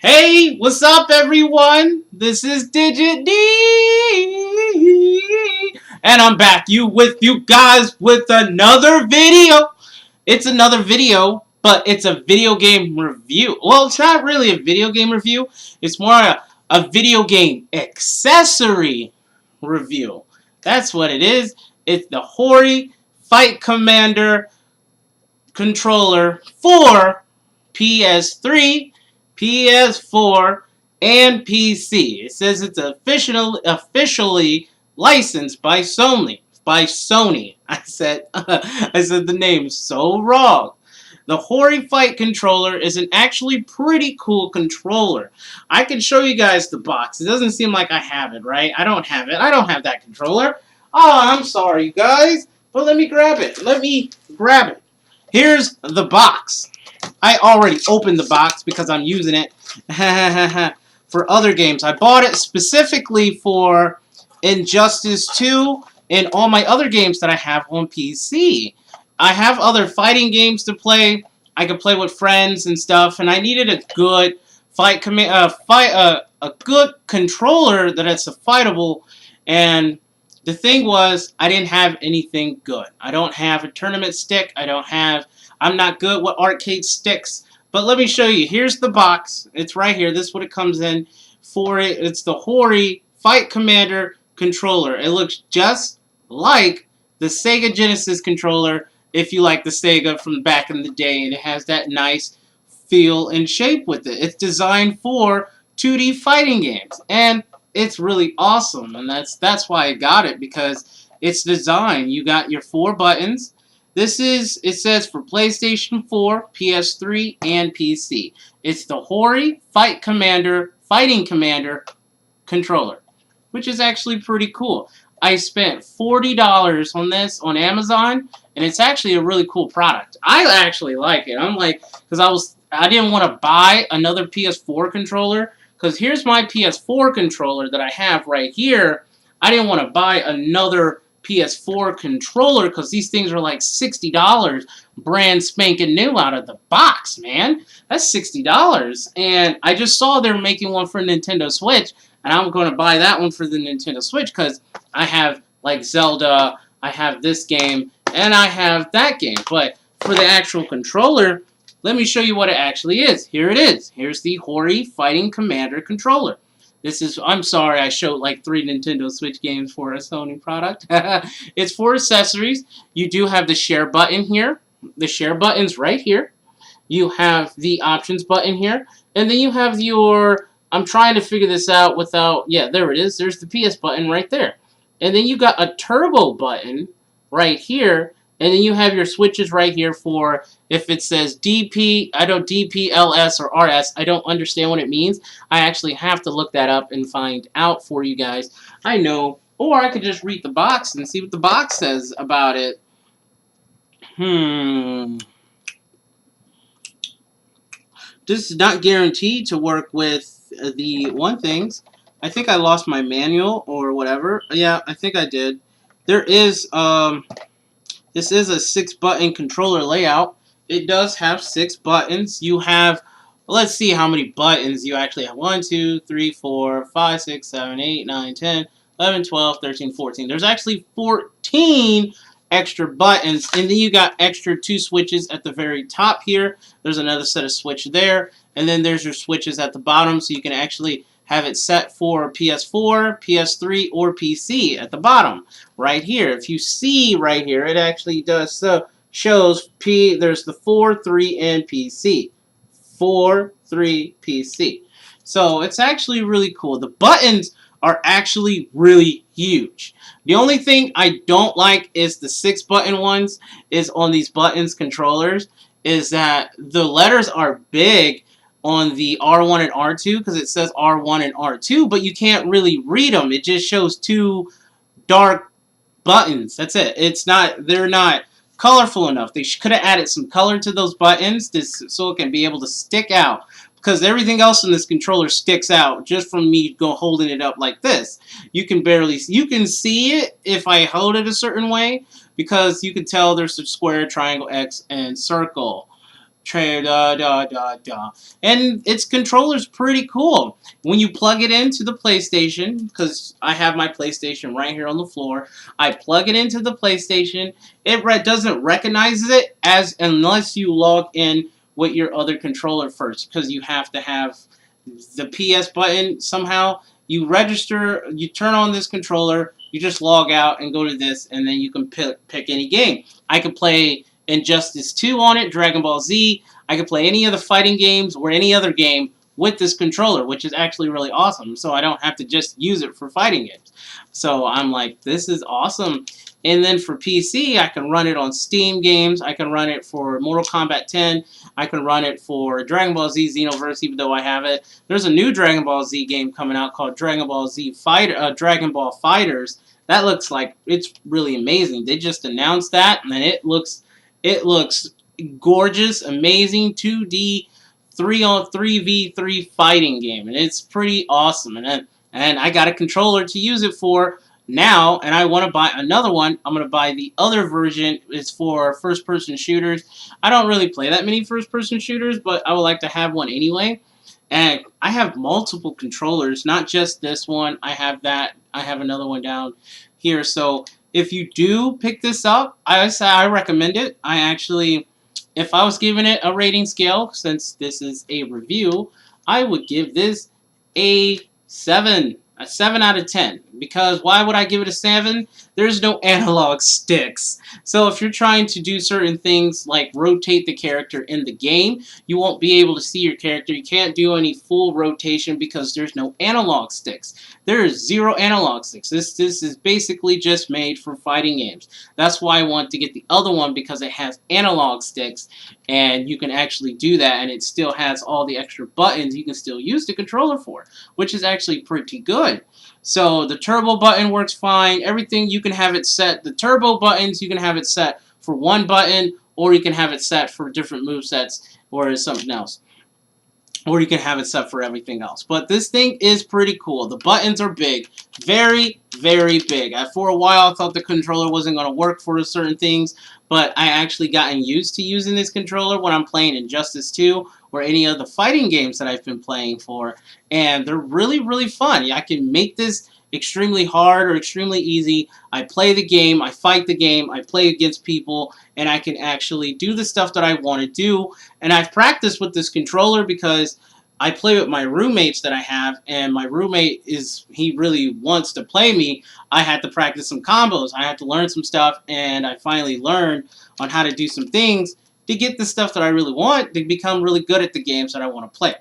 Hey, what's up, everyone? This is Digit D, and I'm back with you guys with another video. It's another video, but it's a video game review. Well, it's not really a video game review. It's more a video game accessory review. That's what it is. It's the Hori Fight Commander controller for PS3, PS4, and PC. It says it's officially licensed by Sony. I said the name so wrong. The Hori Fight controller is an actually pretty cool controller. I can show you guys the box. It doesn't seem like I have it, right? I don't have it. I don't have that controller. Oh, I'm sorry, you guys. But let me grab it. Let me grab it. Here's the box. I already opened the box because I'm using it for other games. I bought it specifically for Injustice 2 and all my other games that I have on PC. I have other fighting games to play. I can play with friends and stuff, and I needed a good a good controller that's fightable. And the thing was, I didn't have anything good. I don't have a tournament stick. I'm not good with arcade sticks. But let me show you. Here's the box. It's right here. This is what it comes in for. It's the Hori Fight Commander controller. It looks just like the Sega Genesis controller, if you like the Sega from back in the day, and it has that nice feel and shape with it. It's designed for 2D fighting games, and it's really awesome, and that's why I got it, because it's designed. You got your 4 buttons. It says for PlayStation 4, PS3, and PC. It's the Hori Fighting Commander controller, which is actually pretty cool. I spent $40 on this on Amazon, and it's actually a really cool product. I actually like it. I'm like, because I didn't want to buy another PS4 controller, because here's my PS4 controller that I have right here. I didn't want to buy another PS4 controller because these things are like $60 brand spanking new out of the box, man. That's $60. And I just saw they're making one for Nintendo Switch, and I'm going to buy that one for the Nintendo Switch because I have like Zelda, I have this game, and I have that game. But for the actual controller, let me show you what it actually is. Here it is. Here's the Hori Fighting Commander controller. I'm sorry, I showed like 3 Nintendo Switch games for a Sony product. It's for accessories. You do have the share button here. The share button's right here. You have the options button here. And then you have I'm trying to figure this out without, yeah, there it is. There's the PS button right there. And then you got a turbo button right here. And then you have your switches right here for if it says DP, DP, LS, or RS. I don't understand what it means. I actually have to look that up and find out for you guys. I know. Or I could just read the box and see what the box says about it. This is not guaranteed to work with the one things. I think I lost my manual or whatever. Yeah, I think I did. There is, this is a 6-button controller layout. It does have 6 buttons. You have, let's see how many buttons you actually have. 1, 2, 3, 4, 5, 6, 7, 8, 9, 10, 11, 12, 13, 14. There's actually 14 extra buttons. And then you got extra 2 switches at the very top here. There's another set of switch there. And then there's your switches at the bottom, so you can actually have it set for PS4, PS3, or PC at the bottom. Right here. If you see right here, it actually does shows there's the 4, 3, and PC. 4, 3, PC. So it's actually really cool. The buttons are actually really huge. The only thing I don't like is the 6-button ones is on these buttons controllers is that the letters are big on the R1 and R2 because it says R1 and R2, but you can't really read them. It just shows 2 dark buttons. That's it. They're not colorful enough. They could have added some color to those buttons so it can be able to stick out, because everything else in this controller sticks out just from me holding it up like this. You can see it if I hold it a certain way, because you can tell there's a square, triangle, X, and circle. And its controller's pretty cool. When you plug it into the PlayStation, because I have my PlayStation right here on the floor, I plug it into the PlayStation. It doesn't recognize it as unless you log in with your other controller first, because you have to have the PS button somehow. You register, you turn on this controller, you just log out and go to this, and then you can pick any game. I could play Injustice 2 on it, Dragon Ball Z. I could play any of the fighting games or any other game with this controller, which is actually really awesome. So I don't have to just use it for fighting games. So I'm like, this is awesome. And then for PC, I can run it on Steam games. I can run it for Mortal Kombat 10. I can run it for Dragon Ball Z Xenoverse, even though I have it. There's a new Dragon Ball Z game coming out called Dragon Ball Fighters. That looks like it's really amazing. They just announced that, and it looks gorgeous, amazing 2D 3-on-3v3 fighting game, and it's pretty awesome. And I got a controller to use it for now, and I want to buy another one. I'm going to buy the other version. It's for first-person shooters. I don't really play that many first-person shooters, but I would like to have one anyway. And I have multiple controllers, not just this one. I have that. I have another one down here. So if you do pick this up, I recommend it. I actually, if I was giving it a rating scale, since this is a review, I would give this a 7. A 7 out of 10. Because why would I give it a 7? There's no analog sticks. So if you're trying to do certain things like rotate the character in the game, you won't be able to see your character. You can't do any full rotation because there's no analog sticks. There is 0 analog sticks. This is basically just made for fighting games. That's why I want to get the other one, because it has analog sticks and you can actually do that, and it still has all the extra buttons you can still use the controller for, which is actually pretty good. So the turbo button works fine. Everything you can have it set. The turbo buttons you can have it set for one button, or you can have it set for different movesets or something else. Or you can have it set for everything else. But this thing is pretty cool. The buttons are big. Very, very big. For a while I thought the controller wasn't going to work for certain things, but I actually gotten used to using this controller when I'm playing Injustice 2 or any of the fighting games that I've been playing for. And they're really, really fun. I can make this extremely hard or extremely easy. I play the game, I fight the game, I play against people, and I can actually do the stuff that I want to do. And I've practiced with this controller because I play with my roommates that I have, and my roommate he really wants to play me. I had to practice some combos. I had to learn some stuff, and I finally learned on how to do some things to get the stuff that I really want to become really good at the games that I want to play.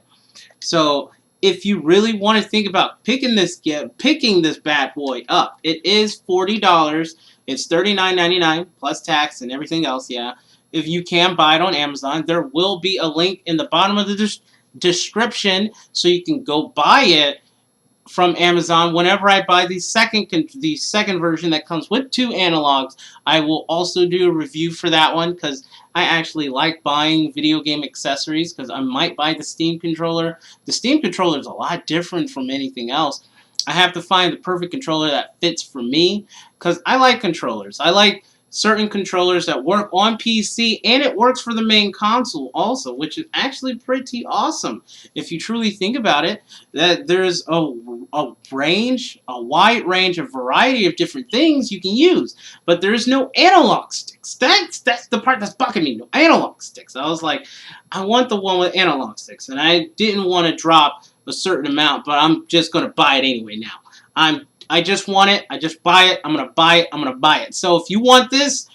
So if you really want to think about picking this bad boy up, it is $40. It's $39.99 plus tax and everything else. Yeah, if you can buy it on Amazon, there will be a link in the bottom of the description so you can go buy it from Amazon. Whenever I buy the second version that comes with 2 analogs, I will also do a review for that one, because I actually like buying video game accessories, because I might buy the Steam controller. The Steam controller is a lot different from anything else. I have to find the perfect controller that fits for me, because I like controllers. I like certain controllers that work on PC, and it works for the main console also, which is actually pretty awesome. If you truly think about it, that there's a wide range, a variety of different things you can use, but there's no analog sticks. That's the part that's bugging me. No analog sticks. I was like, I want the one with analog sticks, and I didn't want to drop a certain amount, but I'm just going to buy it anyway now. I just want it. I just buy it. I'm going to buy it. I'm going to buy it. So if you want this,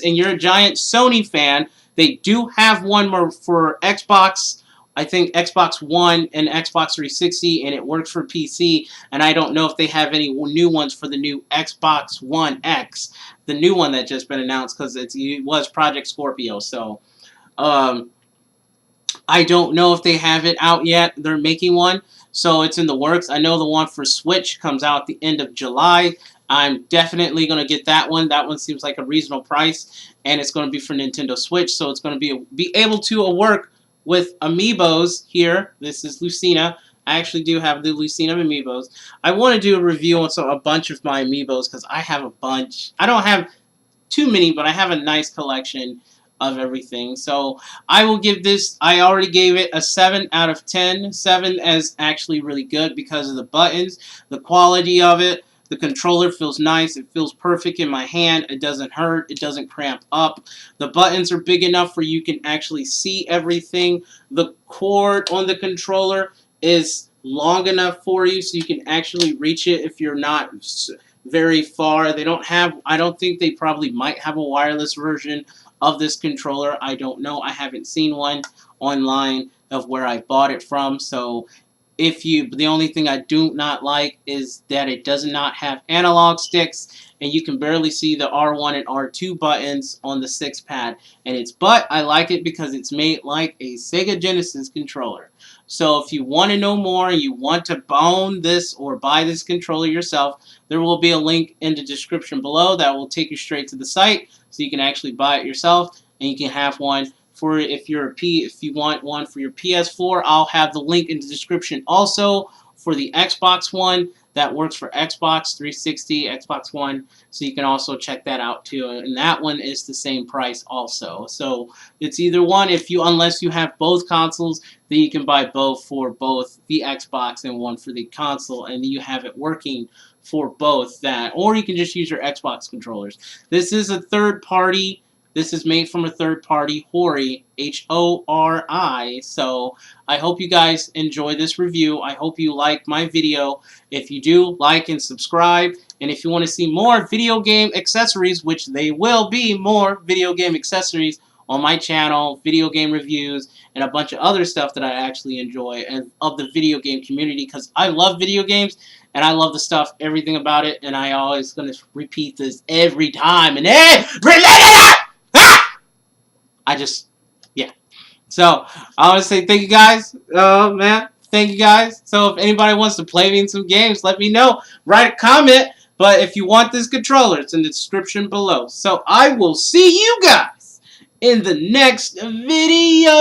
and you're a giant Sony fan, they do have one more for Xbox. I think Xbox One and Xbox 360, and it works for PC. And I don't know if they have any new ones for the new Xbox One X, the new one that just been announced, because it was Project Scorpio. So I don't know if they have it out yet. They're making one, so it's in the works. I know the one for Switch comes out at the end of July. I'm definitely going to get that one. That one seems like a reasonable price, and it's going to be for Nintendo Switch, so it's going to be able to work with amiibos here. This is Lucina. I actually do have the Lucina amiibos. I want to do a review on a bunch of my amiibos, because I have a bunch. I don't have too many, but I have a nice collection of everything. So I will give this, I already gave it a 7 out of 10. 7 is actually really good because of the buttons, the quality of it. The controller feels nice. It feels perfect in my hand. It doesn't hurt. It doesn't cramp up. The buttons are big enough where you can actually see everything. The cord on the controller is long enough for you so you can actually reach it if you're not very far. They don't have, I don't think they probably might have a wireless version of this controller. I don't know. I haven't seen one online of where I bought it from. So the only thing I do not like is that it does not have analog sticks, and you can barely see the R1 and R2 buttons on the 6-pad. But I like it because it's made like a Sega Genesis controller. So if you want to know more and you want to own this or buy this controller yourself, there will be a link in the description below that will take you straight to the site so you can actually buy it yourself and you can have one. For if you want one for your PS4, I'll have the link in the description also for the Xbox One that works for Xbox 360, Xbox One, so you can also check that out too. And that one is the same price also. So it's either one. Unless you have both consoles, then you can buy both for both the Xbox and one for the console, and then you have it working for both that. Or you can just use your Xbox controllers. This is a third party. This is made from a third party, Hori, H-O-R-I. So I hope you guys enjoy this review. I hope you like my video. If you do, like and subscribe. And if you want to see more video game accessories, which they will be more video game accessories on my channel, video game reviews, and a bunch of other stuff that I actually enjoy and of the video game community, because I love video games and I love the stuff, everything about it, and I always going to repeat this every time. And yeah. So, I want to say thank you guys. Oh, man. Thank you guys. So, if anybody wants to play me in some games, let me know. Write a comment. But if you want this controller, it's in the description below. So, I will see you guys in the next video.